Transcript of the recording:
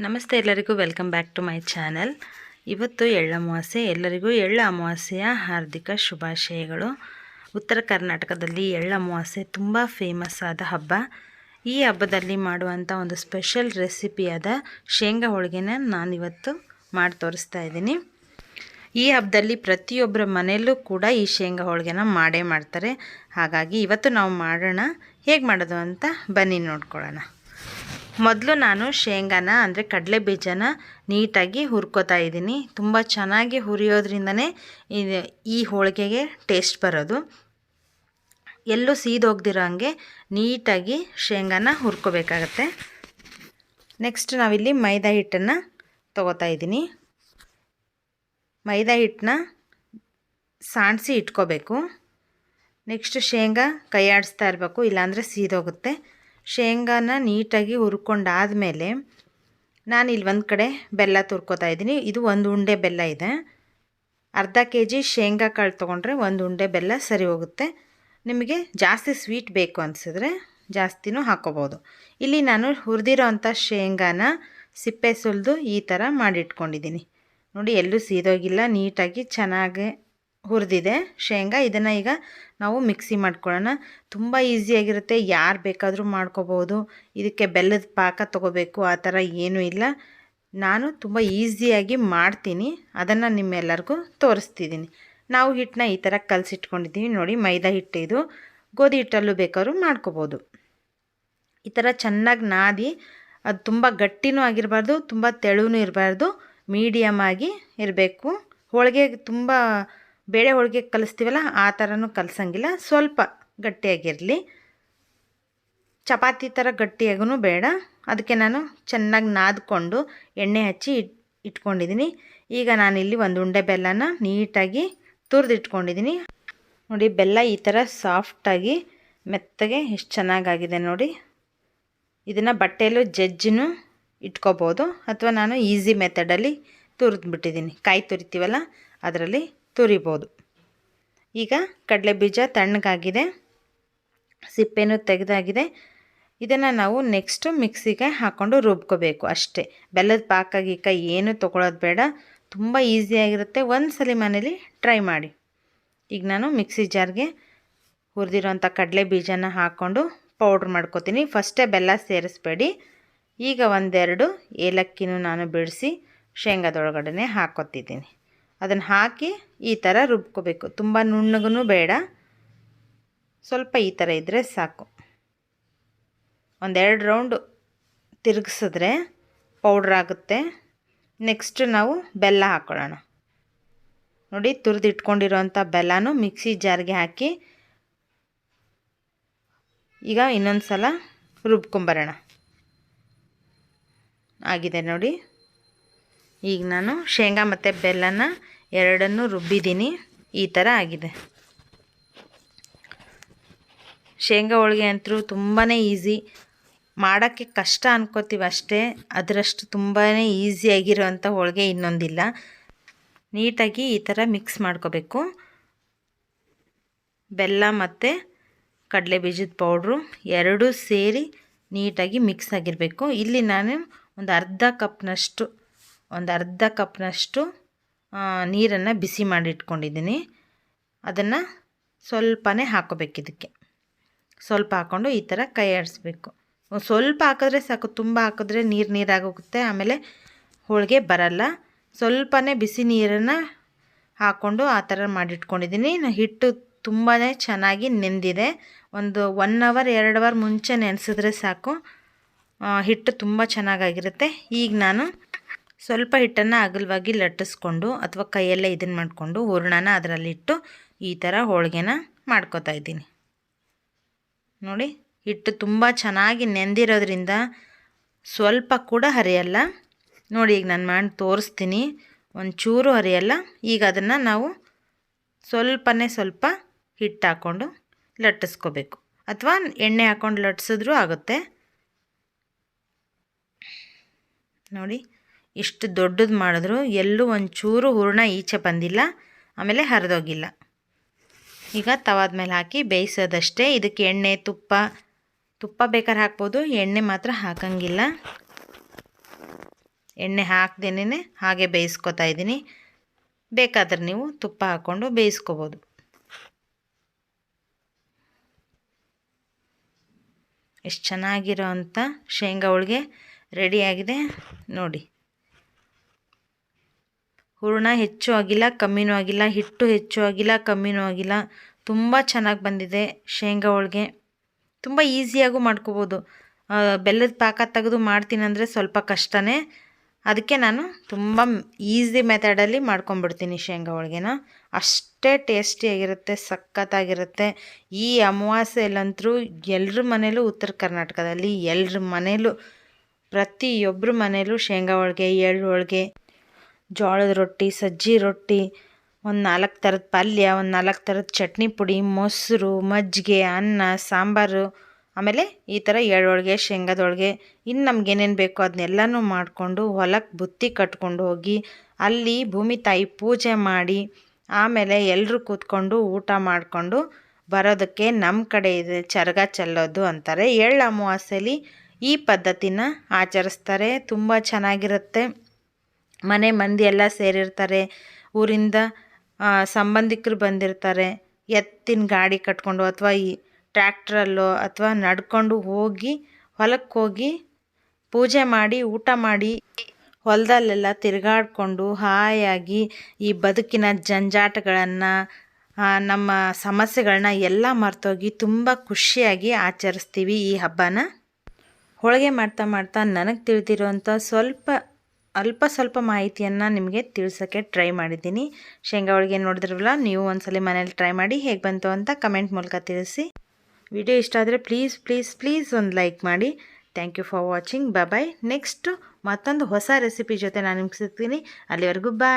ನಮಸ್ತೆ ಎಲ್ಲರಿಗೂ welcome back to my channel. ಇವತ್ತು ಎಳ್ಳಮಾವಾಸ್ಯೆ. ಎಲ್ಲರಿಗೂ ಎಳ್ಳು ಅಮಾವಾಸ್ಯೆಯ ಹಾರ್ದಿಕ ಶುಭಾಶಯಗಳು. ಉತ್ತರ ಕರ್ನಾಟಕದಲ್ಲಿ ಎಳ್ಳಮಾವಾಸ್ಯೆ ತುಂಬ ಫೇಮಸ್ ಆದ ಹಬ್ಬ. ಈ ಹಬ್ಬದಲ್ಲಿ ಮಾಡುವಂಥ ಒಂದು ಸ್ಪೆಷಲ್ ರೆಸಿಪಿಯಾದ ಶೇಂಗಾ ಹೋಳಿಗೆನ ನಾನಿವತ್ತು ಮಾಡಿ ತೋರಿಸ್ತಾ ಇದ್ದೀನಿ. ಈ ಹಬ್ಬದಲ್ಲಿ ಪ್ರತಿಯೊಬ್ಬರ ಮನೆಯಲ್ಲೂ ಕೂಡ ಈ ಶೇಂಗಾ ಹೋಳಿಗೆನ ಮಾಡೇ ಮಾಡ್ತಾರೆ. ಹಾಗಾಗಿ ಇವತ್ತು ನಾವು ಮಾಡೋಣ. ಹೇಗೆ ಮಾಡೋದು ಅಂತ ಬನ್ನಿ ನೋಡ್ಕೊಳ್ಳೋಣ. ಮೊದಲು ನಾನು ಶೇಂಗಾನ ಅಂದರೆ ಕಡಲೆ ಬೀಜನ ನೀಟಾಗಿ ಹುರ್ಕೋತಾ ಇದ್ದೀನಿ. ತುಂಬ ಚೆನ್ನಾಗಿ ಹುರಿಯೋದ್ರಿಂದನೇ ಈ ಹೋಳಿಗೆಗೆ ಟೇಸ್ಟ್ ಬರೋದು. ಎಲ್ಲೂ ಸೀದೋಗ್ದಿರೋ ಹಂಗೆ ನೀಟಾಗಿ ಶೇಂಗಾನ ಹುರ್ಕೋಬೇಕಾಗತ್ತೆ. ನೆಕ್ಸ್ಟ್ ನಾವಿಲ್ಲಿ ಮೈದಾ ಹಿಟ್ಟನ್ನು ತೊಗೋತಾ ಇದ್ದೀನಿ. ಮೈದಾ ಹಿಟ್ಟನ್ನ ಸಾಣಿಸಿ ಇಟ್ಕೋಬೇಕು. ನೆಕ್ಸ್ಟ್ ಶೇಂಗಾ ಕೈ ಆಡಿಸ್ತಾ ಇರಬೇಕು, ಇಲ್ಲಾಂದರೆ ಸೀದೋಗುತ್ತೆ. ಶೇಂಗಾನ ನೀಟಾಗಿ ಹುರ್ಕೊಂಡಾದಮೇಲೆ ನಾನು ಇಲ್ಲಿ ಒಂದು ಕಡೆ ಬೆಲ್ಲ ತುರ್ಕೋತಾ ಇದ್ದೀನಿ. ಇದು ಒಂದು ಉಂಡೆ ಬೆಲ್ಲ ಇದೆ. ಅರ್ಧ kg ಶೇಂಗಾ ಕಾಳು ತೊಗೊಂಡ್ರೆ ಒಂದು ಉಂಡೆ ಬೆಲ್ಲ ಸರಿ ಹೋಗುತ್ತೆ. ನಿಮಗೆ ಜಾಸ್ತಿ ಸ್ವೀಟ್ ಬೇಕು ಅನಿಸಿದ್ರೆ ಜಾಸ್ತಿನೂ ಹಾಕ್ಕೋಬೋದು. ಇಲ್ಲಿ ನಾನು ಹುರಿದಿರೋ ಅಂಥ ಶೇಂಗಾನ ಸಿಪ್ಪೆ ಸುಲಿದು ಈ ಥರ ಮಾಡಿಟ್ಕೊಂಡಿದ್ದೀನಿ. ನೋಡಿ, ಎಲ್ಲೂ ಸೀದೋಗಿಲ್ಲ, ನೀಟಾಗಿ ಚೆನ್ನಾಗಿ ಹುರಿದಿದೆ ಶೇಂಗಾ. ಇದನ್ನು ಈಗ ನಾವು ಮಿಕ್ಸಿ ಮಾಡ್ಕೊಳ್ಳೋಣ. ತುಂಬ ಈಸಿಯಾಗಿರುತ್ತೆ, ಯಾರು ಬೇಕಾದರೂ ಮಾಡ್ಕೋಬೋದು. ಇದಕ್ಕೆ ಬೆಲ್ಲದ ಪಾಕ ತೊಗೋಬೇಕು ಆ ಥರ ಏನೂ ಇಲ್ಲ. ನಾನು ತುಂಬ ಈಸಿಯಾಗಿ ಮಾಡ್ತೀನಿ, ಅದನ್ನು ನಿಮ್ಮೆಲ್ಲರಿಗೂ ತೋರಿಸ್ತಿದ್ದೀನಿ. ನಾವು ಹಿಟ್ಟನ್ನ ಈ ಥರ ಕಲಸಿಟ್ಕೊಂಡಿದ್ದೀವಿ. ನೋಡಿ, ಮೈದಾ ಹಿಟ್ಟು ಇದು. ಗೋಧಿ ಹಿಟ್ಟಲ್ಲೂ ಬೇಕಾದ್ರೂ ಮಾಡ್ಕೋಬೋದು. ಈ ಥರ ಚೆನ್ನಾಗಿ ನಾದಿ, ಅದು ತುಂಬ ಗಟ್ಟಿನೂ ಆಗಿರಬಾರ್ದು, ತುಂಬ ತೆಳುವೂ ಇರಬಾರ್ದು, ಮೀಡಿಯಮ್ ಆಗಿ ಇರಬೇಕು. ಹೋಳಿಗೆ ತುಂಬ ಬೇಳೆ ಹೋಳಿಗೆ ಕಲಿಸ್ತೀವಲ್ಲ ಆ ಥರನೂ ಕಲಸಂಗಿಲ್ಲ, ಸ್ವಲ್ಪ ಗಟ್ಟಿಯಾಗಿರಲಿ. ಚಪಾತಿ ಥರ ಗಟ್ಟಿಯಾಗೂ ಬೇಡ. ಅದಕ್ಕೆ ನಾನು ಚೆನ್ನಾಗಿ ನಾದ್ಕೊಂಡು ಎಣ್ಣೆ ಹಚ್ಚಿ ಇಟ್ಕೊಂಡಿದ್ದೀನಿ. ಈಗ ನಾನಿಲ್ಲಿ ಒಂದು ಉಂಡೆ ಬೆಲ್ಲನ ನೀಟಾಗಿ ತುರಿದಿಟ್ಕೊಂಡಿದ್ದೀನಿ. ನೋಡಿ, ಬೆಲ್ಲ ಈ ಥರ ಸಾಫ್ಟಾಗಿ ಮೆತ್ತಗೆ ಎಷ್ಟು ಚೆನ್ನಾಗಾಗಿದೆ ನೋಡಿ. ಇದನ್ನು ಬಟ್ಟೆಯಲ್ಲೂ ಜಜ್ಜಿನೂ ಇಟ್ಕೋಬೋದು, ಅಥವಾ ನಾನು ಈಸಿ ಮೆಥಡಲ್ಲಿ ತುರಿದ್ಬಿಟ್ಟಿದ್ದೀನಿ. ಕಾಯಿ ತುರಿತೀವಲ್ಲ ಅದರಲ್ಲಿ ತುರಿಬೋದು. ಈಗ ಕಡಲೆ ಬೀಜ ತಣ್ಣಗಾಗಿದೆ, ಸಿಪ್ಪೆನೂ ತೆಗೆದಾಗಿದೆ. ಇದನ್ನು ನಾವು ನೆಕ್ಸ್ಟು ಮಿಕ್ಸಿಗೆ ಹಾಕ್ಕೊಂಡು ರುಬ್ಕೋಬೇಕು ಅಷ್ಟೇ. ಬೆಲ್ಲದ ಪಾಕ ಗೀಕ ಏನು ತೊಗೊಳೋದು ಬೇಡ, ತುಂಬ ಈಸಿಯಾಗಿರುತ್ತೆ. ಒಂದು ಸಲ ಮನೇಲಿ ಟ್ರೈ ಮಾಡಿ. ಈಗ ನಾನು ಮಿಕ್ಸಿ ಜಾರ್ಗೆ ಹುರಿದಿರೋಂಥ ಕಡಲೆ ಬೀಜನ ಹಾಕ್ಕೊಂಡು ಪೌಡ್ರ್ ಮಾಡ್ಕೋತೀನಿ. ಫಸ್ಟೇ ಬೆಲ್ಲ ಸೇರಿಸ್ಬೇಡಿ. ಈಗ ಒಂದೆರಡು ಏಲಕ್ಕಿನೂ ನಾನು ಬಿಡಿಸಿ ಶೇಂಗಾದೊಳಗಡೆ ಹಾಕ್ಕೊತಿದ್ದೀನಿ. ಅದನ್ನು ಹಾಕಿ ಈ ಥರ ರುಬ್ಕೋಬೇಕು. ತುಂಬ ನುಣ್ಣಗೂ ಬೇಡ, ಸ್ವಲ್ಪ ಈ ಥರ ಇದ್ದರೆ ಸಾಕು. ಒಂದೆರಡು ರೌಂಡು ತಿರುಗಿಸಿದ್ರೆ ಪೌಡ್ರ್ ಆಗುತ್ತೆ. ನೆಕ್ಸ್ಟ್ ನಾವು ಬೆಲ್ಲ ಹಾಕ್ಕೊಳ್ಳೋಣ. ನೋಡಿ, ತುರಿದಿಟ್ಕೊಂಡಿರೋಂಥ ಬೆಲ್ಲನೂ ಮಿಕ್ಸಿ ಜಾರ್ಗೆ ಹಾಕಿ ಈಗ ಇನ್ನೊಂದು ಸಲ ರುಬ್ಕೊಂಬರೋಣ. ಆಗಿದೆ ನೋಡಿ. ಈಗ ನಾನು ಶೇಂಗಾ ಮತ್ತು ಬೆಲ್ಲನ ಎರಡನ್ನೂ ರುಬ್ಬಿದ್ದೀನಿ. ಈ ಥರ ಆಗಿದೆ. ಶೇಂಗಾ ಹೋಳಿಗೆ ಅಂತೂ ತುಂಬಾ ಈಸಿ, ಮಾಡೋಕ್ಕೆ ಕಷ್ಟ ಅನ್ಕೋತೀವಿ ಅಷ್ಟೇ. ಅದರಷ್ಟು ತುಂಬಾ ಈಸಿಯಾಗಿರೋವಂಥ ಹೋಳಿಗೆ ಇನ್ನೊಂದಿಲ್ಲ. ನೀಟಾಗಿ ಈ ಥರ ಮಿಕ್ಸ್ ಮಾಡ್ಕೋಬೇಕು. ಬೆಲ್ಲ ಮತ್ತು ಕಡಲೆ ಬೀಜದ ಪೌಡ್ರು ಎರಡೂ ಸೇರಿ ನೀಟಾಗಿ ಮಿಕ್ಸ್ ಆಗಿರಬೇಕು. ಇಲ್ಲಿ ನಾನು ಒಂದು ಅರ್ಧ ಕಪ್ನಷ್ಟು ನೀರನ್ನು ಬಿಸಿ ಮಾಡಿಟ್ಕೊಂಡಿದ್ದೀನಿ. ಅದನ್ನು ಸ್ವಲ್ಪನೇ ಹಾಕೋಬೇಕು. ಇದಕ್ಕೆ ಸ್ವಲ್ಪ ಹಾಕ್ಕೊಂಡು ಈ ಥರ ಕೈ ಆಡಿಸ್ಬೇಕು. ಸ್ವಲ್ಪ ಹಾಕಿದ್ರೆ ಸಾಕು, ತುಂಬ ಹಾಕಿದ್ರೆ ನೀರಾಗೋಗುತ್ತೆ, ಆಮೇಲೆ ಹೋಳಿಗೆ ಬರಲ್ಲ. ಸ್ವಲ್ಪನೇ ಬಿಸಿ ನೀರನ್ನು ಹಾಕ್ಕೊಂಡು ಆ ಥರ ಮಾಡಿಟ್ಕೊಂಡಿದ್ದೀನಿ. ಹಿಟ್ಟು ತುಂಬಾ ಚೆನ್ನಾಗಿ ನೆಂದಿದೆ. ಒಂದು 1 ಅವರ್ 2 ಅವರ್ ಮುಂಚೆ ನೆನೆಸಿದ್ರೆ ಸಾಕು, ಹಿಟ್ಟು ತುಂಬ ಚೆನ್ನಾಗಾಗಿರುತ್ತೆ. ಈಗ ನಾನು ಸ್ವಲ್ಪ ಹಿಟ್ಟನ್ನು ಅಗಲವಾಗಿ ಲಟ್ಟಿಸ್ಕೊಂಡು ಅಥವಾ ಕೈಯಲ್ಲೇ ಇದನ್ನು ಮಾಡಿಕೊಂಡು ಹೂರಣನ ಅದರಲ್ಲಿಟ್ಟು ಈ ಥರ ಹೋಳಿಗೆನ ಮಾಡ್ಕೋತಾ ಇದ್ದೀನಿ. ನೋಡಿ, ಹಿಟ್ಟು ತುಂಬ ಚೆನ್ನಾಗಿ ನೆಂದಿರೋದ್ರಿಂದ ಸ್ವಲ್ಪ ಕೂಡ ಹರಿಯಲ್ಲ. ನೋಡಿ, ಈಗ ನಾನು ಮಾಡಿ ತೋರಿಸ್ತೀನಿ. ಒಂಚೂರು ಹರಿಯಲ್ಲ. ಈಗ ಅದನ್ನು ನಾವು ಸ್ವಲ್ಪ ಹಿಟ್ಟು ಹಾಕ್ಕೊಂಡು ಲಟ್ಟಿಸ್ಕೋಬೇಕು, ಅಥವಾ ಎಣ್ಣೆ ಹಾಕ್ಕೊಂಡು ಲಟ್ಟಿಸಿದ್ರೂ ಆಗುತ್ತೆ. ನೋಡಿ, ಇಷ್ಟು ದೊಡ್ಡದು ಮಾಡಿದ್ರು ಎಲ್ಲೂ ಒಂಚೂರು ಹೂರಣ ಈಚೆ ಬಂದಿಲ್ಲ, ಆಮೇಲೆ ಹರಿದೋಗಿಲ್ಲ. ಈಗ ತವಾದ ಮೇಲೆ ಹಾಕಿ ಬೇಯಿಸೋದಷ್ಟೇ. ಇದಕ್ಕೆ ಎಣ್ಣೆ ತುಪ್ಪ ಬೇಕಾದ್ರೆ ಹಾಕ್ಬೋದು, ಎಣ್ಣೆ ಮಾತ್ರ ಹಾಕಂಗಿಲ್ಲ. ಎಣ್ಣೆ ಹಾಕ್ದೇನೆ ಹಾಗೆ ಬೇಯಿಸ್ಕೊತಾ ಇದ್ದೀನಿ. ಬೇಕಾದ್ರೆ ನೀವು ತುಪ್ಪ ಹಾಕ್ಕೊಂಡು ಬೇಯಿಸ್ಕೋಬೋದು. ಎಷ್ಟು ಚೆನ್ನಾಗಿರೋ ಅಂಥ ಶೇಂಗಾ ಹೋಳಿಗೆ ರೆಡಿಯಾಗಿದೆ ನೋಡಿ. ಹೂರಣ ಹೆಚ್ಚು ಆಗಿಲ್ಲ ಕಮ್ಮಿನೂ ಆಗಿಲ್ಲ, ಹಿಟ್ಟು ಹೆಚ್ಚು ಆಗಿಲ್ಲ ಕಮ್ಮಿನೂ ಆಗಿಲ್ಲ. ತುಂಬ ಚೆನ್ನಾಗಿ ಬಂದಿದೆ ಶೇಂಗಾ ಹೋಳಿಗೆ. ತುಂಬ ಈಸಿಯಾಗೂ ಮಾಡ್ಕೋಬೋದು. ಬೆಲ್ಲದ ಪಾಕ ತೆಗೆದು ಮಾಡ್ತೀನಂದರೆ ಸ್ವಲ್ಪ ಕಷ್ಟನೇ. ಅದಕ್ಕೆ ನಾನು ತುಂಬ ಈಸಿ ಮೆಥಡಲ್ಲಿ ಮಾಡ್ಕೊಂಬಿಡ್ತೀನಿ ಶೇಂಗಾ ಹೋಳಿಗೆನ. ಅಷ್ಟೇ ಟೇಸ್ಟಿಯಾಗಿರುತ್ತೆ, ಸಖತ್ತಾಗಿರುತ್ತೆ. ಈ ಅಮಾವಾಸ್ಯೆಯಲ್ಲಂತೂ ಎಲ್ಲರ ಮನೇಲೂ, ಉತ್ತರ ಕರ್ನಾಟಕದಲ್ಲಿ ಎಲ್ಲರ ಮನೇಲೂ, ಪ್ರತಿಯೊಬ್ಬರ ಮನೇಲೂ ಶೇಂಗಾ ಹೋಳಿಗೆ, ಎಳ್ಳು ಹೋಳಿಗೆ, ಜೋಳದ ರೊಟ್ಟಿ, ಸಜ್ಜಿ ರೊಟ್ಟಿ, ಒಂದು 4 ಥರದ ಪಲ್ಯ, ಒಂದು 4 ಥರದ ಚಟ್ನಿ ಪುಡಿ, ಮೊಸರು, ಮಜ್ಜಿಗೆ, ಅನ್ನ, ಸಾಂಬಾರು, ಆಮೇಲೆ ಈ ಥರ ಎಳ್ಳು ಹೋಳಿಗೆ, ಶೇಂಗಾದ ಹೋಳಿಗೆ, ಇನ್ನು ನಮಗೇನೇನು ಬೇಕೋ ಅದನ್ನೆಲ್ಲನೂ ಮಾಡಿಕೊಂಡು ಹೊಲಕ್ಕೆ ಬುತ್ತಿ ಕಟ್ಕೊಂಡು ಹೋಗಿ ಅಲ್ಲಿ ಭೂಮಿ ತಾಯಿ ಪೂಜೆ ಮಾಡಿ ಆಮೇಲೆ ಎಲ್ಲರೂ ಕೂತ್ಕೊಂಡು ಊಟ ಮಾಡಿಕೊಂಡು ಬರೋದಕ್ಕೆ ನಮ್ಮ ಕಡೆ ಇದೆ ಚರಗ ಚೆಲ್ಲೋದು ಅಂತಾರೆ. ಎಳ್ಳು ಅಮಾವಾಸ್ಯೆಯಲ್ಲಿ ಈ ಪದ್ಧತಿನ ಆಚರಿಸ್ತಾರೆ. ತುಂಬ ಚೆನ್ನಾಗಿರುತ್ತೆ. ಮನೆ ಮಂದಿ ಎಲ್ಲ ಸೇರಿರ್ತಾರೆ. ಊರಿಂದ ಸಂಬಂಧಿಕರು ಬಂದಿರ್ತಾರೆ. ಎತ್ತಿನ ಗಾಡಿ ಕಟ್ಕೊಂಡು ಅಥವಾ ಈ ಟ್ರ್ಯಾಕ್ಟ್ರಲ್ಲೋ ಅಥವಾ ನಡ್ಕೊಂಡು ಹೋಗಿ ಹೊಲಕ್ಕೆ ಹೋಗಿ ಪೂಜೆ ಮಾಡಿ ಊಟ ಮಾಡಿ ಹೊಲದಲ್ಲೆಲ್ಲ ತಿರುಗಾಡಿಕೊಂಡು ಹಾಯಾಗಿ ಈ ಬದುಕಿನ ಜಂಜಾಟಗಳನ್ನು, ನಮ್ಮ ಸಮಸ್ಯೆಗಳನ್ನ ಎಲ್ಲ ಮರ್ತೋಗಿ ತುಂಬ ಖುಷಿಯಾಗಿ ಆಚರಿಸ್ತೀವಿ ಈ ಹಬ್ಬನ. ಹೋಳಿಗೆ ಮಾಡ್ತಾ ಮಾಡ್ತಾ ನನಗೆ ತಿಳಿದಿರೋಂಥ ಸ್ವಲ್ಪ ಮಾಹಿತಿಯನ್ನು ನಿಮಗೆ ತಿಳಿಸೋಕ್ಕೆ ಟ್ರೈ ಮಾಡಿದ್ದೀನಿ. ಶೇಂಗಾ ಹೋಳಿಗೆ ನೋಡಿದ್ರಲ್ಲ, ನೀವು ಒಂದ್ಸಲ ಮನೇಲಿ ಟ್ರೈ ಮಾಡಿ ಹೇಗೆ ಬಂತು ಅಂತ ಕಮೆಂಟ್ ಮೂಲಕ ತಿಳಿಸಿ. ವಿಡಿಯೋ ಇಷ್ಟ ಆದರೆ ಪ್ಲೀಸ್ ಒಂದು ಲೈಕ್ ಮಾಡಿ. Thank you for watching. Bye. Next ಮತ್ತೊಂದು ಹೊಸ ರೆಸಿಪಿ ಜೊತೆ ನಾನು ನಿಮ್ಗೆ ಸಿಗ್ತೀನಿ. ಅಲ್ಲಿವರೆಗೂ ಬಾಯ್.